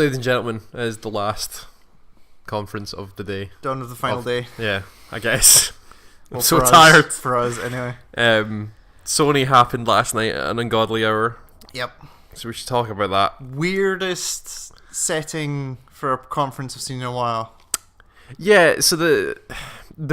ladies and gentlemen, is the last conference of the day. Dawn of the final day. Yeah, I guess. I'm Well, so for us- tired. For us, anyway. Sony happened last night at an ungodly hour, Yep. so we should talk about that. Weirdest setting for a conference I've seen in a while. Yeah, so the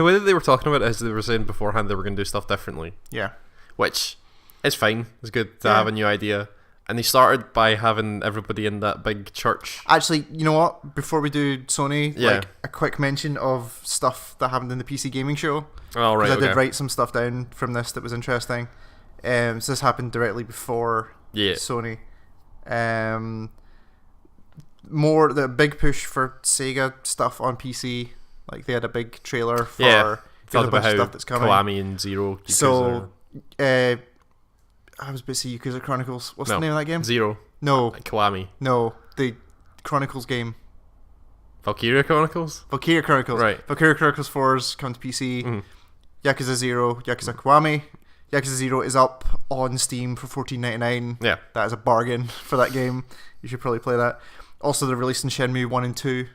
way that they were talking about it is they were saying beforehand they were going to do stuff differently, Yeah. which is fine. It's good to Yeah. have a new idea. And they started by having everybody in that big church. Actually, you know what? Before we do Sony, Yeah. like a quick mention of stuff that happened in the PC gaming show. Oh, right, Because I okay. did write some stuff down from this that was interesting. So this happened directly before Yeah. Sony. The big push for Sega stuff on PC. Like they had a big trailer for Yeah. for Talked the about bunch of how stuff that's coming. Kiwami and Zero. So, I was busy Yakuza Chronicles. What's the name of that game? Zero. No, Kiwami. no, the Chronicles game. Valkyria Chronicles? Valkyria Chronicles. Right. Valkyria Chronicles 4's come to PC. Mhm. Yakuza 0, Yakuza Kiwami. Yakuza 0 is up on Steam for $14.99. Yeah. That is a bargain for that game. You should probably play that. Also, they're releasing Shenmue 1 and 2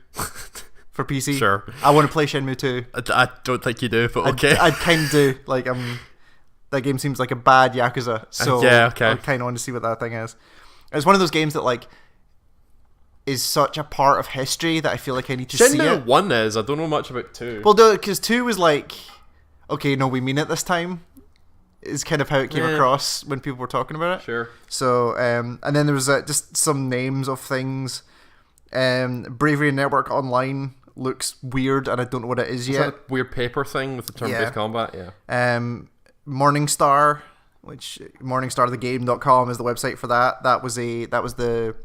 for PC. Sure. I want to play Shenmue 2. I don't think you do, but okay. I kind of do. Like, that game seems like a bad Yakuza. So yeah, okay. I kind of want to see what that thing is. It's one of those games that, like, is such a part of history that I feel like I need to see Shenmue it. 1 is. I don't know much about 2. Well, because 2 was like, okay, no, we mean it this time. Is kind of how it came across when people were talking about it. Sure. So, and then there was just some names of things. Bravery Network Online looks weird, and I don't know what it is Is yet. that a weird paper thing with the turn-based combat? Yeah. Morningstar, which morningstarthegame.com is the website for that. That was the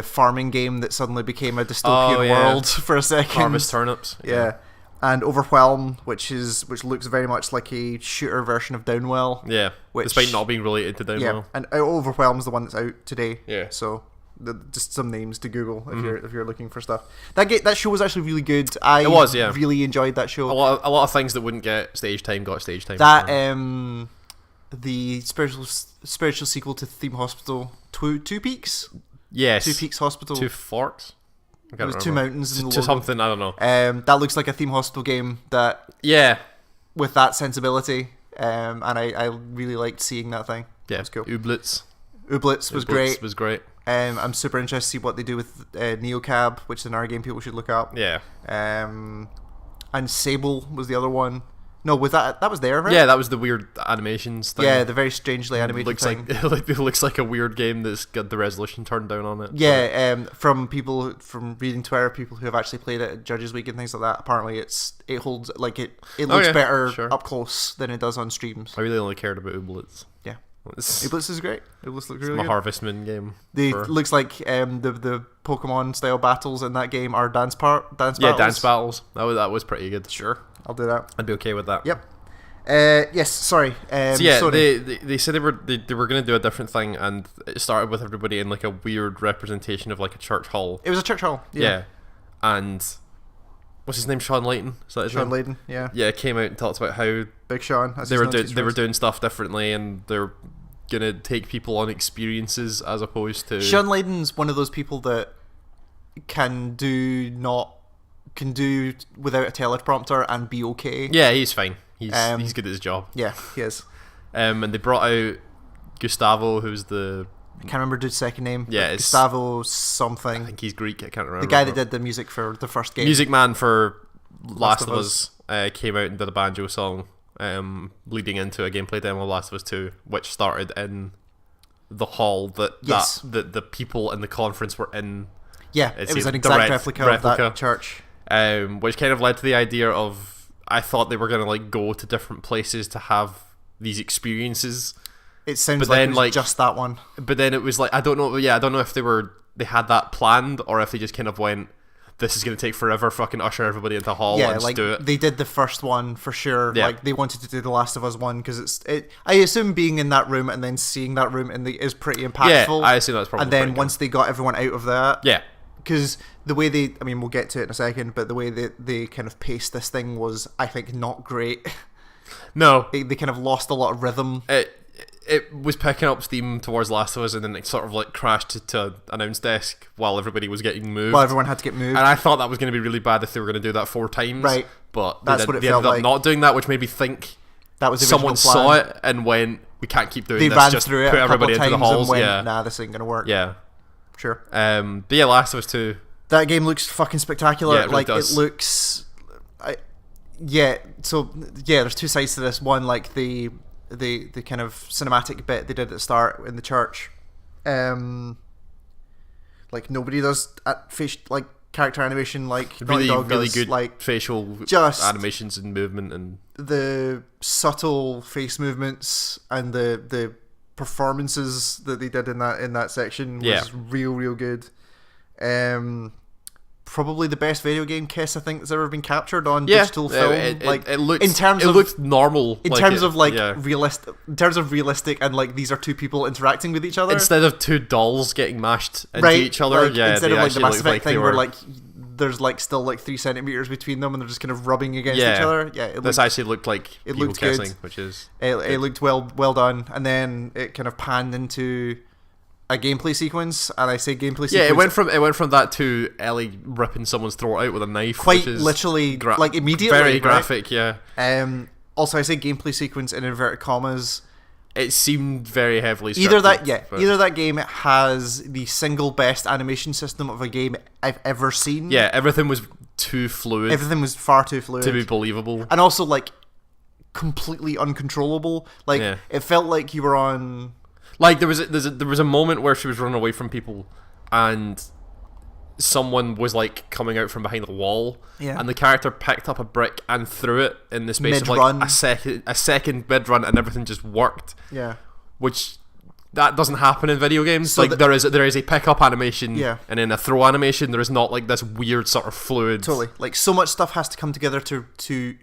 farming game that suddenly became a dystopian world for a second. Harvest turnips. Yeah. And Overwhelm, which looks very much like a shooter version of Downwell. Yeah. Despite not being related to Downwell. Yeah, and Overwhelm's the one that's out today. Yeah. So just some names to Google if you're looking for stuff. That show was actually really good. I really enjoyed that show. A lot of things that wouldn't get stage time got stage time. That the spiritual sequel to Theme Hospital, Two Peaks. Yes. Two Peaks Hospital. Two Forks. There was two mountains in the to logo. something, I don't know. That looks like a Theme Hospital game that with that sensibility. And I really liked seeing that thing. Yeah, it was cool. Ooblets was great. Was great. I'm super interested to see what they do with Neocab, which is another game people should look up. Yeah. And Sable was the other one. No, was that was there, right? Yeah, that was the weird animations thing. Yeah, the very strangely animated thing. It looks like a weird game that's got the resolution turned down on it. Yeah, from reading Twitter, people who have actually played it at Judges Week and things like that. Apparently, it holds like it looks better up close than it does on streams. I really only cared about Ooblets. Yeah, Ooblets is great. Ooblets looks really my good. Harvestman game. Looks like the Pokemon style battles in that game are dance battles. Yeah, dance battles. That was pretty good. Sure, I'll do that. I'd be okay with that. Yep. Yes. Sorry. So yeah, Sony. they said they were going to do a different thing, and it started with everybody in like a weird representation of like a church hall. It was a church hall. Yeah. And what's his name? Sean Layton. Is that his Sean name? Layton. Yeah. Yeah, came out and talked about how Big Sean. they were doing stuff differently, and they're gonna take people on experiences as opposed to. Sean Layton's one of those people that can do without a teleprompter and be okay. Yeah, he's fine. He's good at his job. Yeah, he is. And they brought out Gustavo, who's the. I can't remember dude's second name. Yeah, Gustavo something. I think he's Greek. I can't remember. The guy that did the music for the first game. Music man for Last of Us came out and did a banjo song, leading into a gameplay demo of Last of Us 2, which started in the hall that the people in the conference were in. Yeah, it was an exact replica of that church. Which kind of led to the idea of I thought they were gonna like go to different places to have these experiences. It sounds like it was just that one. But then it was like I don't know if they had that planned or if they just kind of went, this is gonna take forever, fucking usher everybody into hall and just do it. They did the first one for sure. Yeah. Like they wanted to do the Last of Us one because I assume being in that room and then seeing that room is pretty impactful. Yeah, I assume that's probably. And then once they got everyone out of that, yeah. Because the way we'll get to it in a second, but the way they kind of paced this thing was, I think, not great. No. They kind of lost a lot of rhythm. It it was picking up steam towards Last of Us, and then it sort of like crashed to announce desk while everybody was getting moved. Well, everyone had to get moved. And I thought that was going to be really bad if they were going to do that 4 times. Right. But That's what it felt ended up like. not doing that, which made me think that was the someone original saw plan. it and went, we can't keep doing They this. ran Just through it put a couple everybody of into the times halls. and went, Yeah. nah, this ain't going to work. Yeah. Sure. But yeah, Last of Us 2. That game looks fucking spectacular. Yeah, it really like does. it looks. There's 2 sides to this. One, like the kind of cinematic bit they did at the start in the church. Like nobody does like character animation like Naughty Dog does. Good like facial just animations and movement and the subtle face movements and the performances that they did in that section was real good. Probably the best video game kiss I think that's ever been captured on digital film. It looks in terms it of looks normal. in terms of realistic and like these are 2 people interacting with each other instead of 2 dolls getting mashed into each other. Like, instead they of like the actually Mass look Effect like they thing were, where like there's like still like 3 centimeters between them and they're just kind of rubbing against each other. Yeah, this actually looked like it people looked kissing, good. which is it looked well done, and then it kind of panned into a gameplay sequence, and I say gameplay sequence. Yeah, it went from that to Ellie ripping someone's throat out with a knife. Quite which is literally, like immediately. Very right? graphic, yeah. Also, I say gameplay sequence in inverted commas. It seemed very heavily scripted. Either that game has the single best animation system of a game I've ever seen. Yeah, everything was too fluid. Everything was far too fluid to be believable, and also like completely uncontrollable. Like it felt like you were on. Like there was a moment where she was running away from people, and someone was like coming out from behind the wall, and the character picked up a brick and threw it in the space mid-run. of like a second mid run, and everything just worked. Yeah, which that doesn't happen in video games. So like there is a pick up animation, and then a throw animation. There is not like this weird sort of fluid. Totally, like so much stuff has to come together to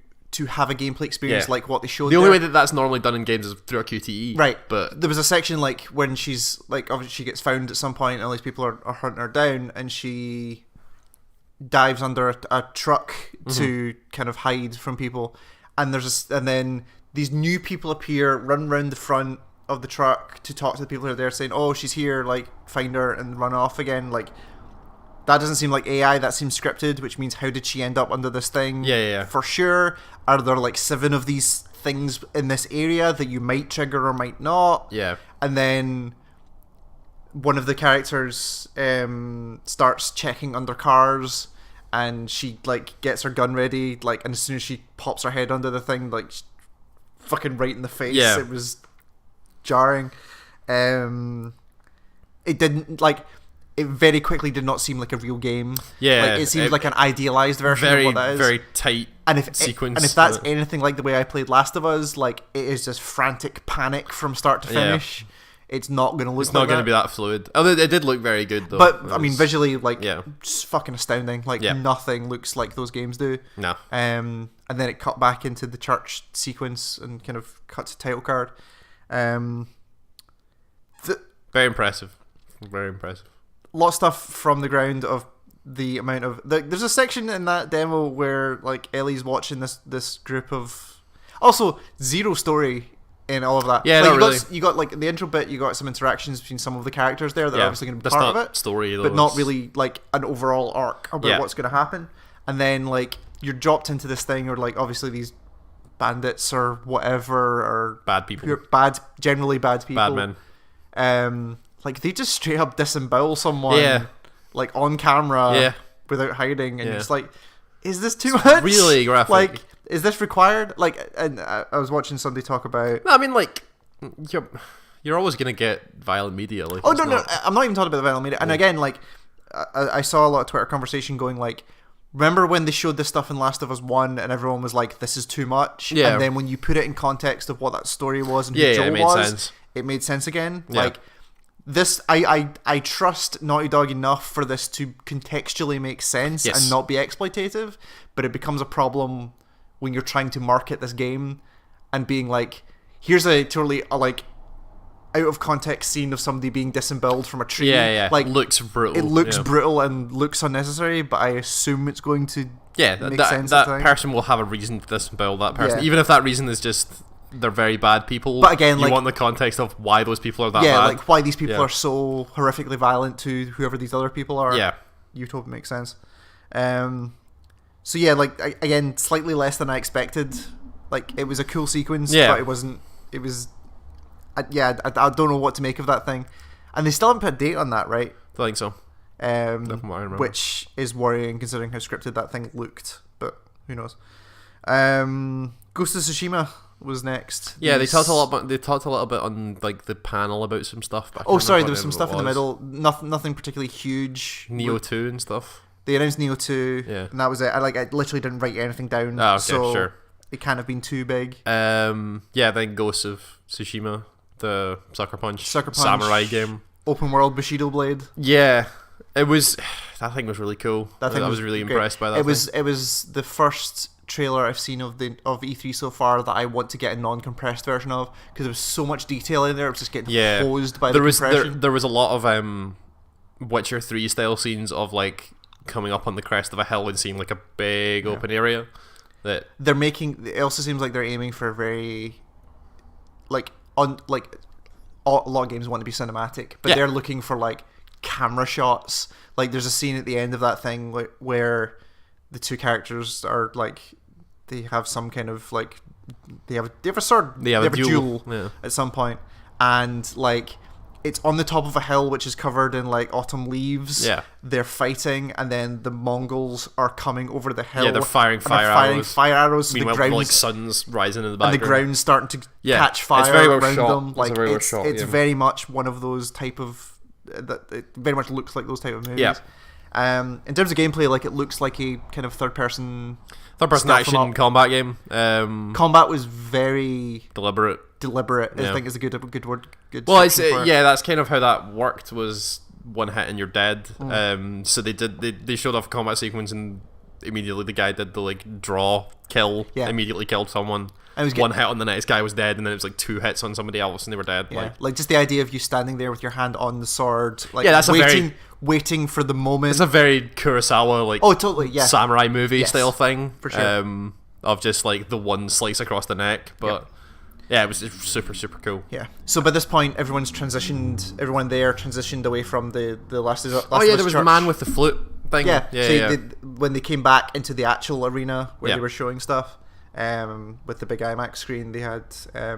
have a gameplay experience like what they showed. The only way that that's normally done in games is through a QTE. Right. But there was a section like when she's like obviously she gets found at some point and all these people are hunting her down and she dives under a truck to kind of hide from people, and and then these new people appear, run around the front of the truck to talk to the people who are there saying, oh, she's here, like find her, and run off again. Like that doesn't seem like AI, that seems scripted, which means how did she end up under this thing? Yeah. For sure. Are there like 7 of these things in this area that you might trigger or might not? Yeah. And then one of the characters starts checking under cars, and she like gets her gun ready, like, and as soon as she pops her head under the thing, like fucking right in the face. Yeah. It was jarring. It didn't like. It very quickly did not seem like a real game. Yeah, like, it seemed like an idealized version of what that is. Very tight sequence. And if that's anything like the way I played Last of Us, like it is just frantic panic from start to finish. It's not going to look. It's not going to be that fluid. Although it did look very good though. But I mean, visually, like, yeah, just fucking astounding. Like nothing looks like those games do. No. And then it cut back into the church sequence and kind of cuts a title card. Very impressive. Very impressive. A lot of stuff from the ground of the amount of there's a section in that demo where like Ellie's watching this group of also zero story in all of that. Yeah, like, not really. You got like the intro bit, you got some interactions between some of the characters there that are obviously going to be That's part not of it, story though, but not really like an overall arc about what's going to happen. And then like you're dropped into this thing, or like obviously these bandits or whatever, or bad people, generally bad people, bad men. Like they just straight up disembowel someone, like on camera, without hiding, and you're just like, is this too much? Really graphic. Like, is this required? Like, and I was watching somebody talk about. No, I mean, like, you're always gonna get violent media. Like, oh no, I'm not even talking about the violent media. And again, like, I saw a lot of Twitter conversation going like, remember when they showed this stuff in Last of Us 1 and everyone was like, this is too much? Yeah. And then when you put it in context of what that story was and who Joel it made was, sense. It made sense again. Yeah. Like, this, I trust Naughty Dog enough for this to contextually make sense and not be exploitative, but it becomes a problem when you're trying to market this game and being like, here's a totally like out of context scene of somebody being disemboweled from a tree. Like, looks brutal. It looks brutal and looks unnecessary, but I assume it's going to make sense. That person will have a reason to disembowel that person, even if that reason is just they're very bad people. But again, you want the context of why those people are that bad. Yeah, like why these people are so horrifically violent to whoever these other people are. Yeah. Utopia makes sense. So yeah, like again, slightly less than I expected. Like it was a cool sequence, but it wasn't. It was. I don't know what to make of that thing, and they still haven't put a date on that, right? I think so. From what I remember. Which is worrying considering how scripted that thing looked, but who knows? Ghost of Tsushima was next. Yeah, they talked a little bit on like the panel about some stuff. But there was some stuff in the middle. Nothing particularly huge. Neo 2 and stuff. They announced Neo 2, and that was it. I literally didn't write anything down. Oh, okay, so sure. It can't have been too big. Then Ghost of Tsushima, the Sucker Punch samurai game, open world Bushido Blade. Yeah, it was. That thing was really cool. I was really impressed by that. It was the first trailer I've seen of E3 so far that I want to get a non-compressed version of, because there was so much detail in there. It was just getting hosed by the compression. There was a lot of Witcher 3 style scenes of like coming up on the crest of a hill and seeing like a big open area. That they're making. It also seems like they're aiming for a very a lot of games want to be cinematic, but they're looking for like camera shots. Like there's a scene at the end of that thing where the two characters are like, they have some kind of like, they have a sword, they have a duel at some point, and like it's on the top of a hill which is covered in like autumn leaves. Yeah, they're fighting, and then the Mongols are coming over the hill. Yeah, they're firing fire arrows. Meanwhile, the like sun's rising in the background, and the ground's starting to catch fire around them. Like it's very much one of those type of it very much looks like those type of movies. Yeah. In terms of gameplay, like it looks like a kind of third person action combat game. Combat was very deliberate. I think is a good word. Well, that's kind of how that worked. Was one hit and you're dead. So they showed off a combat sequence, and immediately the guy did the like draw kill. Yeah. Immediately killed someone. One hit on the next guy was dead, and then it was like 2 hits on somebody else, and they were dead. Yeah. Like just the idea of you standing there with your hand on the sword, like that's waiting for the moment. It's a very Kurosawa totally samurai movie style thing, for sure. Of just like the one slice across the neck, but it was super cool. Yeah. So by this point, everyone there transitioned away from the last there was the man with the flute thing. When they came back into the actual arena where they were showing stuff. With the big IMAX screen, they had a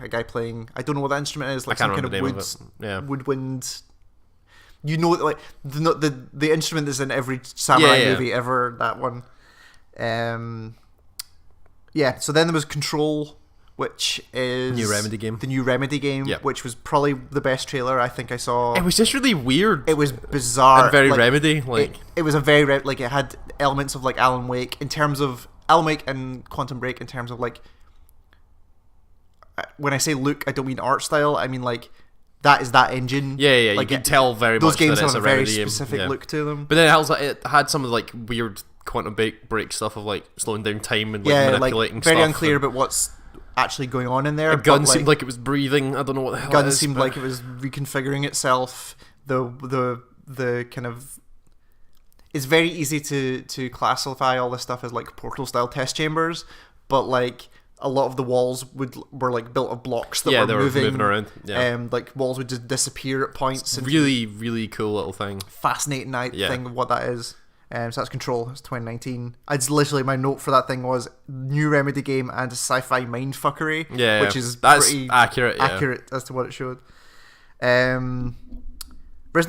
guy playing. I don't know what that instrument is. Like some kind of woodwind. You know, like the instrument that's in every samurai movie ever. That one. So then there was Control, which is the new Remedy game, which was probably the best trailer I think I saw. It was just really weird. It was bizarre and very Remedy. It was a very it had elements of like Alan Wake in terms of. Alan Wake and Quantum Break in terms of like, when I say look, I don't mean art style. I mean like that is that engine. Yeah. Like you can tell very those much games that it's have a very specific look to them. But then it had some of the like weird Quantum Break stuff of like slowing down time and like manipulating stuff. Very unclear about what's actually going on in there. A gun seemed like it was breathing. I don't know what the hell. Gun seemed like it was reconfiguring itself. The kind of. It's very easy to classify all this stuff as like Portal style test chambers, but like a lot of the walls were like built of blocks that were moving around. Yeah. Like walls would just disappear at points. It's really cool little thing. Fascinating thing of what that is. So that's Control. It's 2019. It's literally my note for that thing was new Remedy game and a sci-fi mindfuckery. Yeah, which is that's pretty accurate as to what it showed. Resident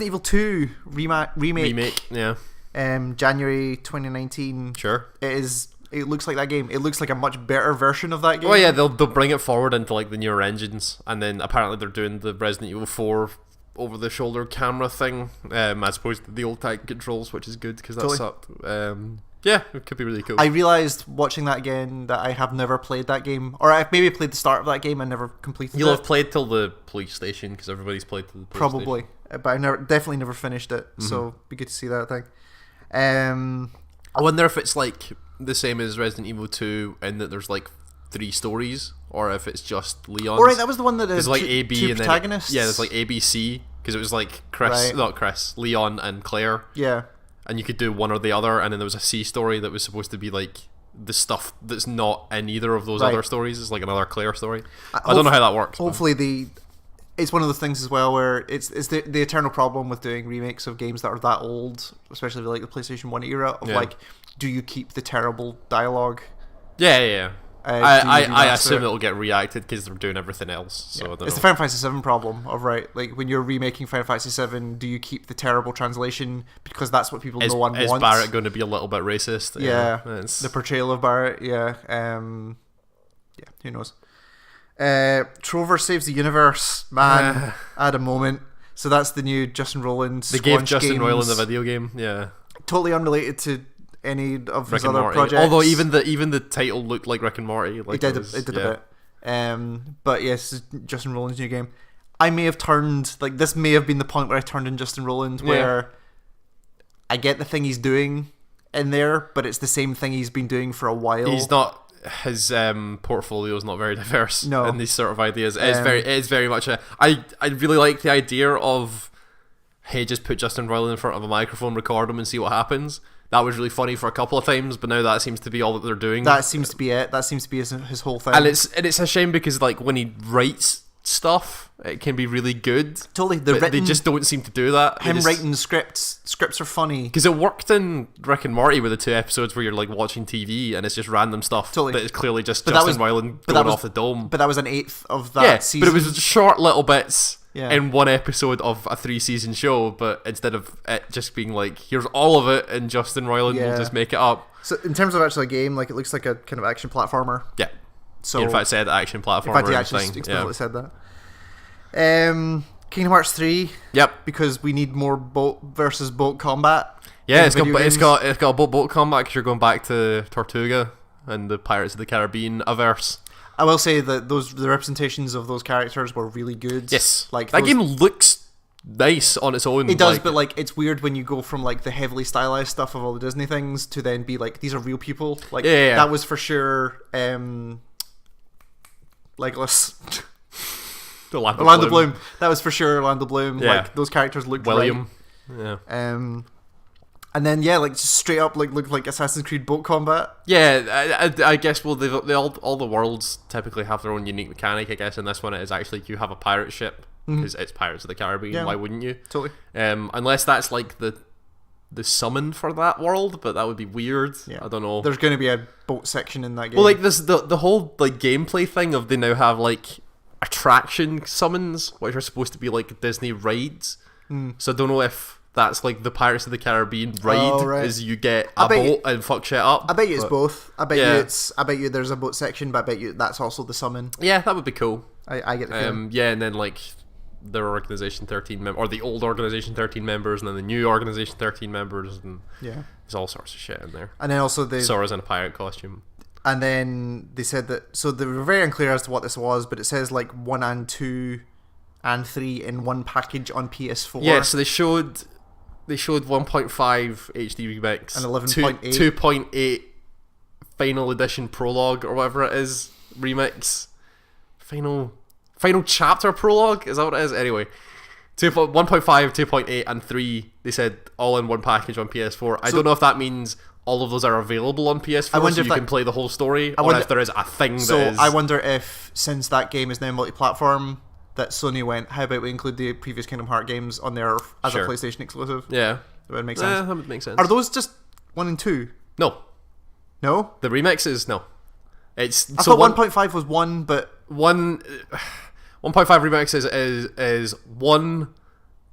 Evil 2 remake. Yeah. January 2019. Sure. It looks like that game. It looks like a much better version of that game. Oh yeah, they'll bring it forward into like the newer engines, and then apparently they're doing the Resident Evil 4 over the shoulder camera thing, as opposed to the old tank controls, which is good because that sucked. It could be really cool. I realized watching that again that I have never played that game, or I've maybe played the start of that game and never completed it. You'll have played till the police station because everybody's played till the police probably station. But I definitely never finished it, so it'd be good to see that thing. I wonder if it's like the same as Resident Evil 2 in that there's like 3 stories, or if it's just Leon's. Alright, that was the one that there's like A, B, two and protagonists. Then there's like A, B, C, because it was like Leon and Claire. Yeah. And you could do one or the other, and then there was a C story that was supposed to be like the stuff that's not in either of those Right. other stories is like another Claire story. I don't know how that works. but- Hopefully, it's one of those things as well where it's the eternal problem with doing remakes of games that are that old, especially like the PlayStation 1 era, of Yeah. like, do you keep the terrible dialogue? Yeah. Do you I remaster assume it? it'll get reacted because they're doing everything else. So I don't It's the know. Final Fantasy 7 problem of, right, like when you're remaking Final Fantasy 7, do you keep the terrible translation because that's what people Is, know and is want? Barrett going to be a little bit racist? Yeah, It's- the portrayal of Barrett. Yeah, who knows? Trover Saves the Universe, man. I had a moment. So that's the new Justin Roiland. they gave Squanch Justin Games, Roiland a video game. Yeah, totally unrelated to any of Rick his and other Morty. projects. Although even the title looked like Rick and Morty. Like it did a bit. But yes, it's Justin Roiland's new game. I may have turned, like, this may have been the point where I turned in Justin Roiland, where I get the thing he's doing in there, but it's the same thing he's been doing for a while. He's not. His portfolio is not very diverse No. in these sort of ideas. It is very much a. I really like the idea of, hey, just put Justin Roiland in front of a microphone, record him, and see what happens. That was really funny for a couple of times, but now that seems to be all that they're doing. That seems to be it. That seems to be his whole thing. And it's a shame because like when he writes stuff, it can be really good. Totally, But they just don't seem to do that. him writing scripts are funny. Because it worked in Rick and Morty with the 2 episodes where you're like watching TV and it's just random stuff Totally. that is clearly just But that Justin was- Roiland but going that was- off the dome. But that was an eighth of that season. But it was short little bits Yeah. in one episode of a 3-season show, but instead of it just being like, here's all of it and Justin Roiland Yeah. will just make it up. So in terms of actually a game, like, it looks like a kind of action platformer. Yeah. So In fact, said action platformer. in fact, he and actually thing. explicitly said that. Kingdom Hearts 3, Yep. because we need more boat versus boat combat. Yeah, in it's got video games. a boat combat because you're going back to Tortuga and the Pirates of the Caribbean averse. I will say that the representations of those characters were really good. Yes, like that those- game looks nice on its own. It does, but like it's weird when you go from like the heavily stylized stuff of all the Disney things to then be like, these are real people. Like Yeah. that was for sure. Legolas, Orlando Bloom. That was for sure Orlando Bloom. Yeah. Like those characters looked William. Yeah. right. And then look straight up like looked like Assassin's Creed boat combat. Yeah, I guess. Well, they all the worlds typically have their own unique mechanic. I guess in this one it is actually you have a pirate ship because it's Pirates of the Caribbean. Yeah. Why wouldn't you? Totally. Unless that's like the summon for that world, but that would be weird. Yeah. I don't know. There's going to be a boat section in that game. Well, like this, the whole like gameplay thing of they now have like attraction summons, which are supposed to be like Disney rides. So I don't know if that's like the Pirates of the Caribbean ride, Oh, right. is you get I a bet boat and fuck shit up. I bet you it's but- both. I bet Yeah. I bet you there's a boat section, but I bet you that's also the summon. Yeah, that would be cool. I get the feeling. Yeah, and then like their Organization 13 or the old Organization 13 members, and then the new Organization 13 members, and Yeah. there's all sorts of shit in there. And then also Sora's in a pirate costume. and then they said that, so they were very unclear as to what this was, but it says like 1 and 2 and 3 in one package on PS4. Yeah, so they showed 1.5 HD remix And 11.8. 2.8 final edition prologue or whatever it is remix, final chapter prologue, is that what it is? Anyway, 1.5, 2.8 and 3 they said all in one package on PS4. I don't know if that means all of those are available on PS4 I wonder so if you that- can play the whole story, or wonder- if there is a thing So that is I wonder if, since that game is now multi-platform, that Sony went, how about we include the previous Kingdom Hearts games on there as Sure. a PlayStation exclusive? yeah, That would make yeah, sense. that would make sense. Are those just 1 and 2? No, No? the remixes, no. It's I thought 1.5 was 1, but 1.5 remix is 1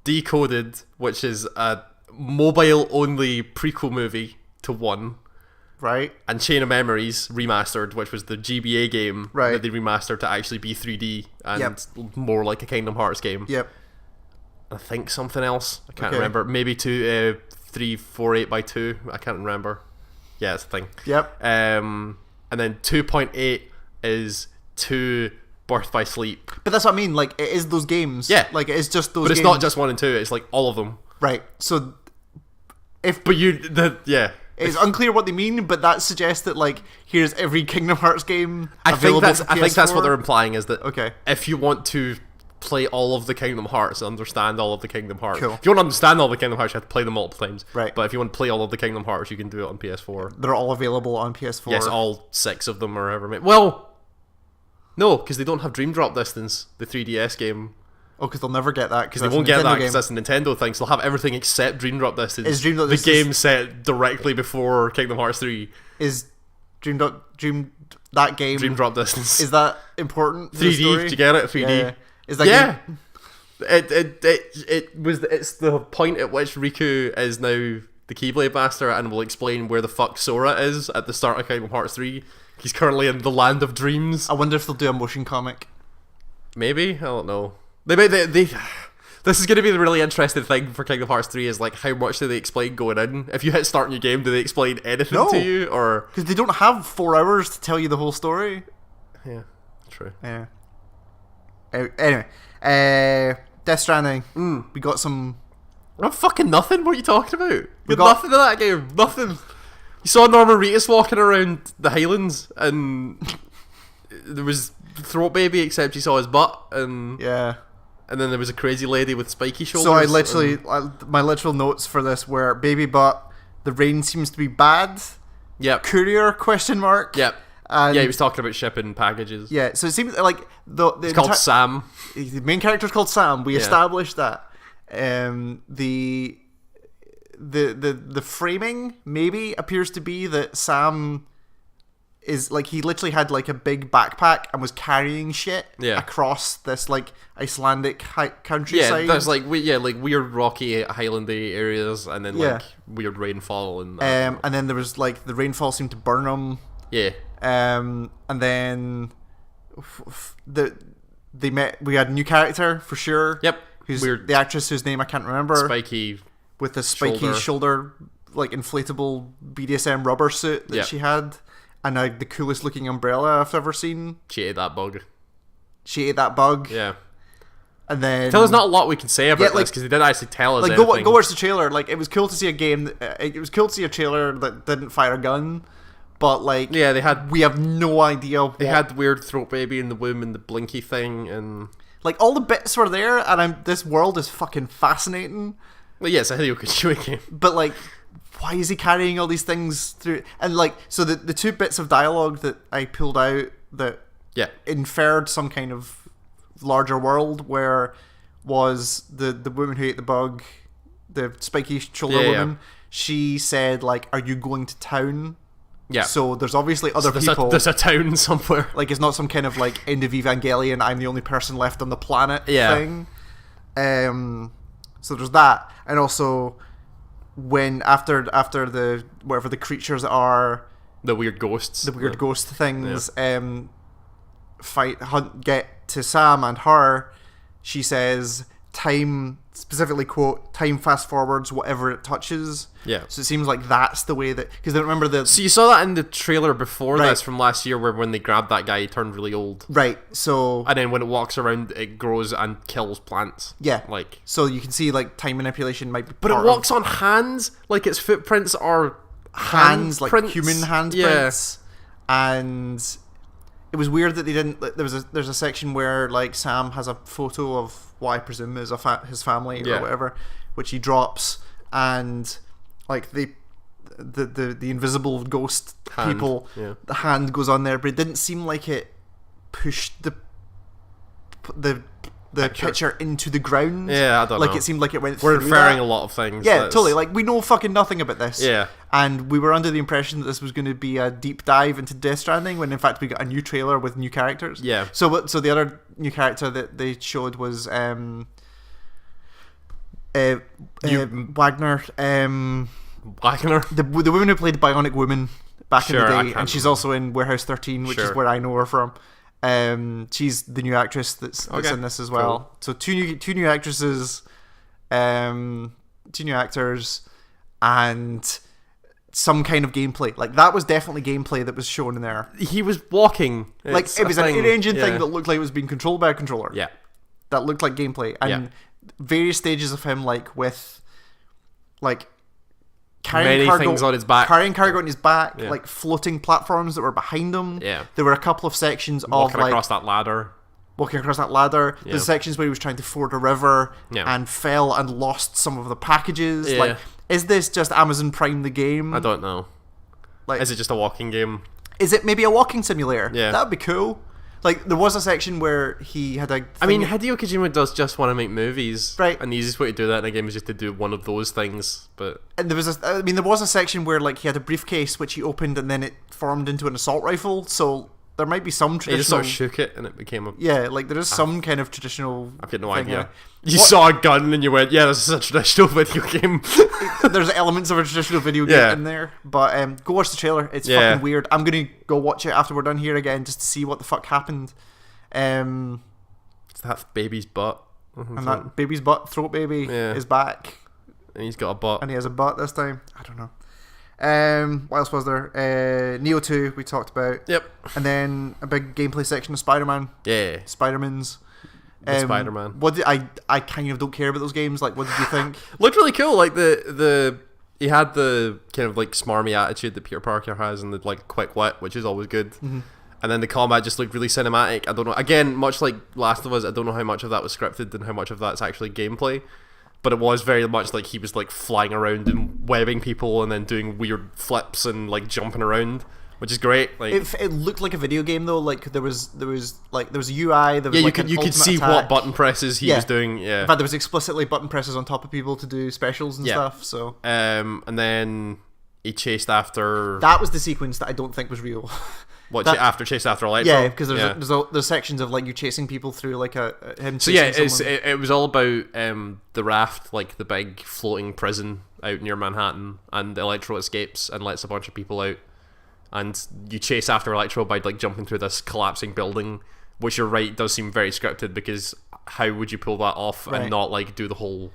Decoded, which is a mobile only prequel movie to 1, right. and Chain of Memories remastered, which was the GBA game Right. that they remastered to actually be 3D and Yep. more like a Kingdom Hearts game. Yep. I think something else, I can't Okay. remember, maybe 348x2, I can't remember. Yeah, it's a thing. Yep. And then 2.8 is 2 Birth by Sleep. But that's what I mean, like, it is those games. Yeah. Like, it is just those But it's games. not just 1 and 2, it's like all of them. Right. So, if But yeah. it's unclear what they mean, but that suggests that, like, here's every Kingdom Hearts game I think available that's for I think that's what PS4. they're implying, is that Okay. if you want to play all of the Kingdom Hearts and understand all of the Kingdom Hearts. Cool. If you want to understand all the Kingdom Hearts, you have to play them multiple times. Right. But if you want to play all of the Kingdom Hearts, you can do it on PS4. They're all available on PS4. Yes, all 6 of them or however many. Well, no, because they don't have Dream Drop Distance, the 3DS game. Oh, because they'll never get that. Because they won't get that because that's a Nintendo thing. So they'll have everything except Dream Drop Distance. Is Dream Drop Distance the game set directly before Kingdom Hearts 3? Is Dream Drop Distance? Is that important? 3D? Do you get it? 3D. Yeah. Is that game? It's the point at which Riku is now the Keyblade Master and will explain where the fuck Sora is at the start of Kingdom Hearts 3. He's currently in the Land of Dreams. I wonder if they'll do a motion comic. Maybe? I don't know. This is going to be the really interesting thing for Kingdom Hearts 3 is like how much do they explain going in? If you hit start new game, do they explain anything to you? Or because they don't have 4 hours to tell you the whole story. Yeah, true. Yeah. Anyway, Death Stranding. We got some. Oh, fucking nothing. What are you talking about? You got nothing in that game. Nothing. You saw Norman Reedus walking around the Highlands, and there was Throat Baby, except you saw his butt, and yeah. And then there was a crazy lady with spiky shoulders. So I literally, my literal notes for this were baby butt. The rain seems to be bad. Yep. Courier ? Yep. And yeah, he was talking about shipping packages. Yeah, so it seems like it's called Sam. The main character's called Sam. We established that. The framing maybe appears to be that Sam is like he literally had like a big backpack and was carrying shit across this like Icelandic countryside. Yeah, that's like weird rocky highlandy areas, and then like weird rainfall and and then there was like the rainfall seemed to burn him. Yeah. And then we had a new character for sure. Yep. Who's weird. The actress whose name I can't remember. Spiky. With the spiky shoulder like inflatable BDSM rubber suit that she had. And the coolest looking umbrella I've ever seen. She ate that bug. Yeah. And then there's not a lot we can say about this because they didn't actually tell us anything. Go watch the trailer. Like, it was cool to see a game. It was cool to see a trailer that didn't fire a gun. But like, we have no idea. They had the weird Throat Baby in the womb and the blinky thing, and like all the bits were there. And this world is fucking fascinating. Well, yeah, it's a Hideo Kojima game. But like, why is he carrying all these things through? And like, so the 2 bits of dialogue that I pulled out that inferred some kind of larger world, where was the woman who ate the bug, the spiky shoulder woman. She said like, "Are you going to town?" Yeah. So there's obviously other people. There's a town somewhere. Like, it's not some kind of like end of Evangelion, I'm the only person left on the planet thing. So there's that, and also when after the whatever the creatures are, the weird ghosts, ghost things, get to Sam and her, she says time, specifically quote, time fast forwards whatever it touches. Yeah. So it seems like that's the way that, because I remember so you saw that in the trailer before this from last year, where when they grabbed that guy he turned really old. Right. So and then when it walks around it grows and kills plants. Yeah. Like, so you can see like time manipulation might be but it walks on hands, like its footprints are hands, like human handprints. And it was weird that they didn't. There's a section where like Sam has a photo of what I presume is his family or whatever, which he drops, and like the invisible ghost hand, people, the hand goes on there, but it didn't seem like it pushed the picture into the ground. Yeah, I don't know. Like, it seemed like it went We're through inferring a lot of things. Yeah, totally. Like, we know fucking nothing about this. Yeah. And we were under the impression that this was going to be a deep dive into Death Stranding, when in fact we got a new trailer with new characters. Yeah. So the other new character that they showed was Wagner. Wagner? The woman who played Bionic Woman back in the day, and she's also in Warehouse 13, which is where I know her from. She's the new actress that's in this as well. Cool. So two new actresses, 2 new actors, and some kind of gameplay. Like, that was definitely gameplay that was shown in there. He was walking. Like, it was an in-engine thing that looked like it was being controlled by a controller. Yeah. That looked like gameplay. And various stages of him, like, with, like, carrying things on his back, like floating platforms that were behind him. Yeah, there were a couple of sections walking of like across that ladder. walking across that ladder. Yeah. There's sections where he was trying to ford a river Yeah. and fell and lost some of the packages. Yeah. Like, is this just Amazon Prime the game? I don't know. Like, Is it just a walking game? is it maybe a walking simulator? Yeah. That would be cool. Like, there was a section where he had a I mean, Hideo Kojima does just want to make movies, Right. And the easiest way to do that in a game is just to do one of those things. But and there was a section where, like, he had a briefcase which he opened and then it formed into an assault rifle, so there might be some he just traditional... sort of shook it and it became a... Yeah, like, there is some kind of traditional... I've got no thing idea. there. You What- saw a gun and you went, yeah, this is a traditional video game. There's elements of a traditional video game Yeah. in there, but go watch the trailer. It's Yeah. fucking weird. I'm gonna go watch it after we're done here again just to see what the fuck happened. And It's that baby's butt. that baby's butt, throat baby, Yeah. is back, And he's got a butt. and he has a butt this time. I don't know. What else was there? Neo 2 we talked about, Yep. and then a big gameplay section of Spider-Man, Yeah. Spider-Man's. The Spider-Man. What did I kind of don't care about those games. Like, what did you think? Looked really cool. Like he had the kind of like smarmy attitude that Peter Parker has, and the like quick wit, which is always good. Mm-hmm. And then the combat just looked really cinematic. I don't know. Again, much like Last of Us, I don't know how much of that was scripted and how much of that's actually gameplay. But it was very much like he was like flying around and webbing people and then doing weird flips and like jumping around, which is great. Like It looked like a video game though. Like there was a UI. There was yeah, like you could see attack. what button presses he Yeah. was doing. Yeah. In fact, there was explicitly button presses on top of people to do specials and Yeah. stuff. So And then he chased after that was the sequence that I don't think was real. chased after Electro. Yeah, because there's sections of like you chasing people through like him. So yeah, it was all about the raft, like the big floating prison out near Manhattan, and Electro escapes and lets a bunch of people out, and you chase after Electro by like jumping through this collapsing building, which you're right does seem very scripted, because how would you pull that off Right. and not like do the whole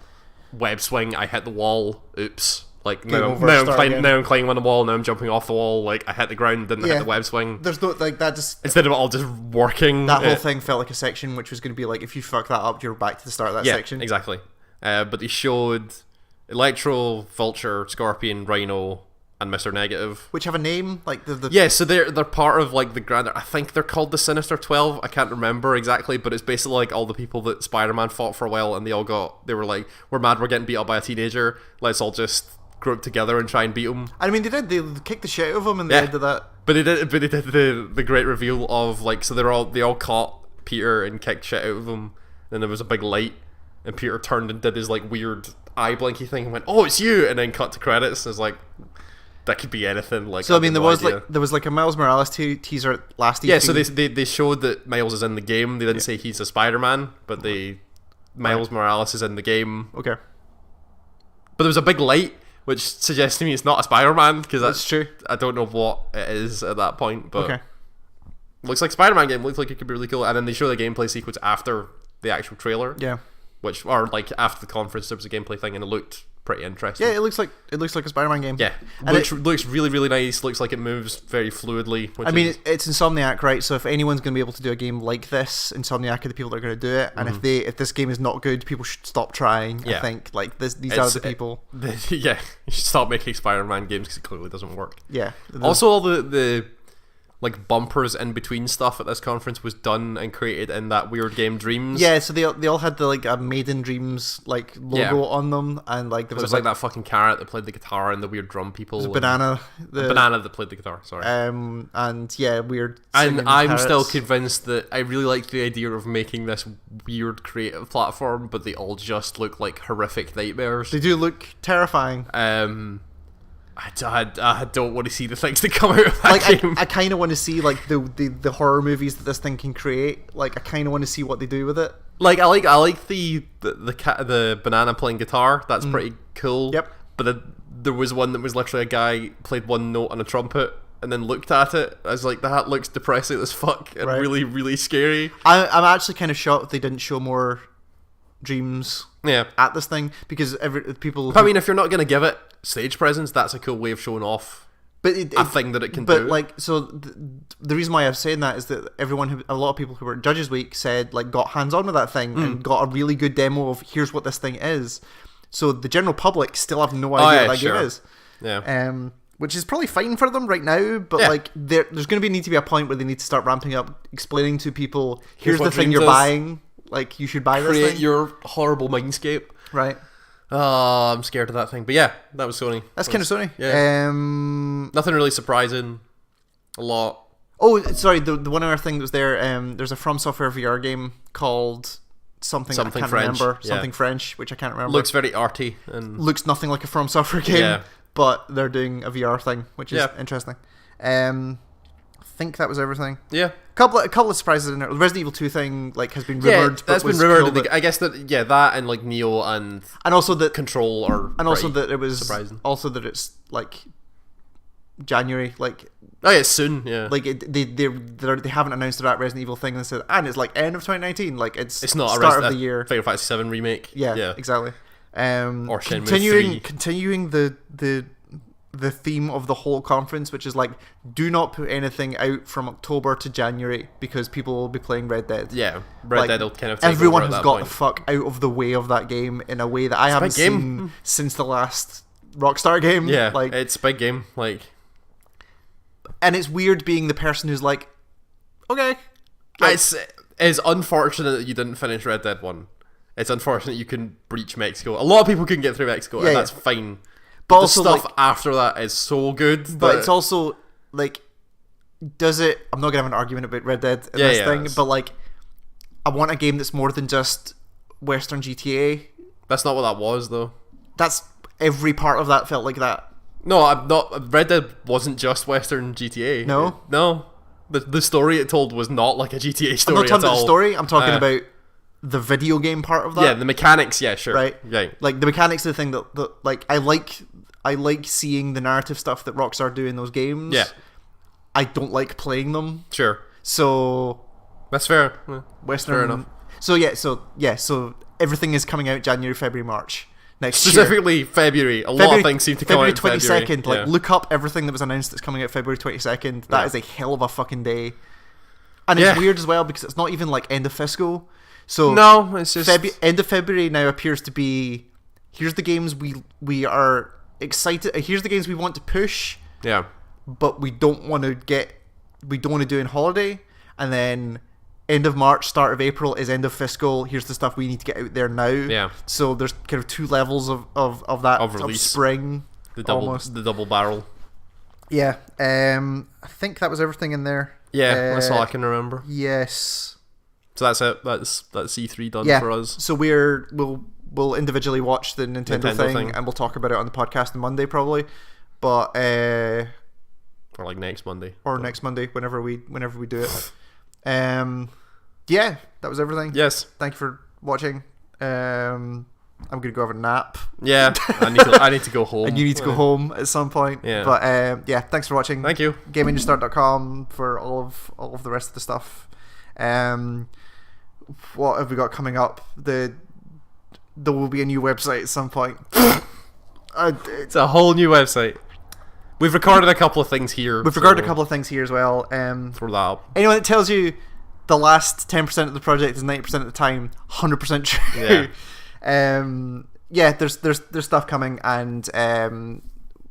web swing? I hit the wall. Oops. Like Game now over, start again. now I'm climbing on the wall. Now I'm jumping off the wall. Like I hit the ground, didn't hit the web swing. There's no like that just Instead of it all just working, that whole thing felt like a section which was going to be like if you fuck that up, you're back to the start of that section. Exactly. But they showed Electro, Vulture, Scorpion, Rhino, and Mr. Negative. Which have a name like the Yeah, so they're part of like the grander. I think they're called the Sinister 12. I can't remember exactly, but it's basically like all the people that Spider-Man fought for a while, and they were like, we're mad, we're getting beat up by a teenager. Let's all just group together and try and beat him. I mean, they kicked the shit out of him in the end of that. But they did the great reveal of like, so they all caught Peter and kicked shit out of him. Then there was a big light, and Peter turned and did his like weird eye blinky thing and went, "Oh, it's you!" And then cut to credits. And it's like, that could be anything. Like, So I mean, had no idea. there was like a Miles Morales teaser last. Yeah, E3. so they showed that Miles is in the game. They didn't say he's a Spider-Man, but Miles Morales is in the game. Okay, But there was a big light, which suggests to me it's not a Spider-Man, because that's true. I don't know what it is at that point, but Okay. looks like Spider-Man game. Looks like it could be really cool. And then they show the gameplay sequence after the actual trailer, Yeah. or like after the conference, there was a gameplay thing, and it looked pretty interesting. Yeah, it looks like a Spider-Man game. Yeah, And looks really, really nice. Looks like it moves very fluidly. Which I mean, is, it's Insomniac, right? So if anyone's going to be able to do a game like this, Insomniac are the people that are going to do it. And if this game is not good, people should stop trying. Yeah. I think like these are the people. yeah, you should stop making Spider-Man games because it clearly doesn't work. Yeah. Also, all the like bumpers in between stuff at this conference was done and created in that weird game Dreams. Yeah, so they all had the like a Maiden Dreams like logo on them, and like there It was like that fucking carrot that played the guitar and the weird drum people. was a banana. The banana that played the guitar. Sorry. And yeah, weird. And singing I'm parrots. still convinced that I really like the idea of making this weird creative platform, but they all just look like horrific nightmares. They do look terrifying. I don't want to see the things that come out of that Like game. I kind of want to see like the horror movies that this thing can create. Like I kind of want to see what they do with it. Like I like the banana playing guitar. That's pretty cool. Yep. But there was one that was literally a guy played one note on a trumpet and then looked at it. I was like, that looks depressing as fuck and Right. really, really scary. I'm actually kind of shocked they didn't show more Dreams Yeah. at this thing because people. I mean, if you're not gonna give it stage presence, that's a cool way of showing off but a thing that it can but do. like so the reason why I'm saying that is that a lot of people who were at Judges Week said like got hands on with that thing and got a really good demo of here's what this thing is. So the general public still have no idea what that game is. Yeah. which is probably fine for them right now, but like there's going to need to be a point where they need to start ramping up, explaining to people, here's the thing you're buying, like you should buy this thing. Create your horrible mindscape. Right. Oh, I'm scared of that thing. But yeah, that was Sony. That's kind of Sony. Yeah. Nothing really surprising. A lot. Oh, sorry, the one other thing that was there, there's a From Software VR game called something I can't French. remember. Something French, which I can't remember. Looks very arty. And looks nothing like a From Software game, but they're doing a VR thing, which is interesting. I think that was everything. Yeah. A couple of surprises in there. The Resident Evil 2 thing has been rumored. Yeah, that's been rumored. Cool, I guess that that and like Neo and also that Control are also that it was surprising. Also that it's like January, like it's soon. Yeah, like they haven't announced that Resident Evil thing and said it's like end of 2019. Like it's not start of the year. Final Fantasy 7 remake. Yeah, exactly. Or Shenmue 3. Continuing the theme of the whole conference, which is like, do not put anything out from October to January because people will be playing Red Dead. Yeah, Red Dead will kind of take everyone over has at got that the fuck out of the way of that game in a way that I haven't seen since the last Rockstar game. Yeah, like it's a big game. Like, and it's weird being the person who's like, okay. It's unfortunate that you didn't finish Red Dead 1. It's unfortunate you couldn't breach Mexico. A lot of people couldn't get through Mexico, and that's fine. But the also, stuff after that is so good. But it's also, like, does it... I'm not going to have an argument about Red Dead in this thing, but, like, I want a game that's more than just Western GTA. That's not what that was, though. That's... Every part of that felt like that. No, I'm not... Red Dead wasn't just Western GTA. No? No. The story it told was not like a GTA story at all. I'm not talking about the story, I'm talking about the video game part of that. Yeah, the mechanics, sure. Right. Like, the mechanics are the thing that like, I like seeing the narrative stuff that Rockstar do in those games. Yeah. I don't like playing them. Sure. So... That's fair. Western... Fair enough. So everything is coming out January, February, March next Specifically year. February. A lot of things seem to come out in February. February 22nd. Like, look up everything that was announced that's coming out February 22nd. That is a hell of a fucking day. And it's weird as well because it's not even like end of fiscal. So no, it's just... end of February now appears to be, here's the games we are excited, here's the games we want to push, but we don't want to do in holiday. And then end of March, start of April is end of fiscal, here's the stuff we need to get out there now. So there's kind of two levels of that, of release. Of spring, the double barrel. I think that was everything in there. That's all I can remember. Yes. So that's it. That's E3 done for us. So we'll individually watch the Nintendo thing, and we'll talk about it on the podcast on Monday probably. But or like next Monday. Next Monday, whenever we do it. That was everything. Yes. Thank you for watching. I'm gonna go have a nap. Yeah, I need to go home. And you need to go home at some point. Yeah. But thanks for watching. Thank you. GameEngineStart.com for all of the rest of the stuff. What have we got coming up? There will be a new website at some point. It's a whole new website. We've recorded a couple of things here. We've recorded a couple of things here as well. Throw that up. Anyone that tells you the last 10% of the project is 90% of the time, 100% true. There's stuff coming, and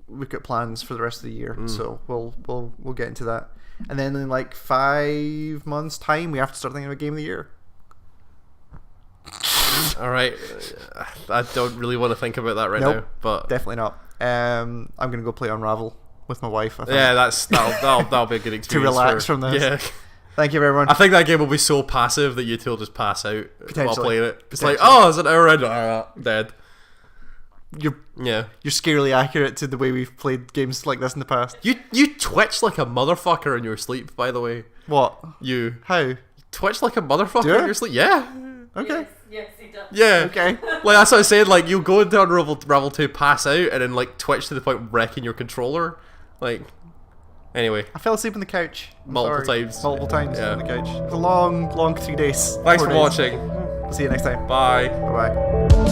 we've got plans for the rest of the year. So we'll get into that. And then in like 5 months' time, we have to start thinking about Game of the Year. All right, I don't really want to think about that now, but definitely not. I'm gonna go play Unravel with my wife. I think. Yeah, that'll be a good experience to relax from this. Yeah. Thank you, everyone. I think that game will be so passive that you two will just pass out while playing it. It's like, it's an hour in, dead. You're scarily accurate to the way we've played games like this in the past. You twitch like a motherfucker in your sleep, by the way. What? You. How? You twitch like a motherfucker in your sleep? Yeah. Okay. Yes, he does. Yeah. Okay. Like, that's what I said. Like, you go into Unravel 2, pass out, and then like twitch to the point of wrecking your controller. Like, anyway. I fell asleep on the couch. Multiple times on the couch. It was a long 3 days. Thanks for watching. See you next time. Bye. Bye-bye.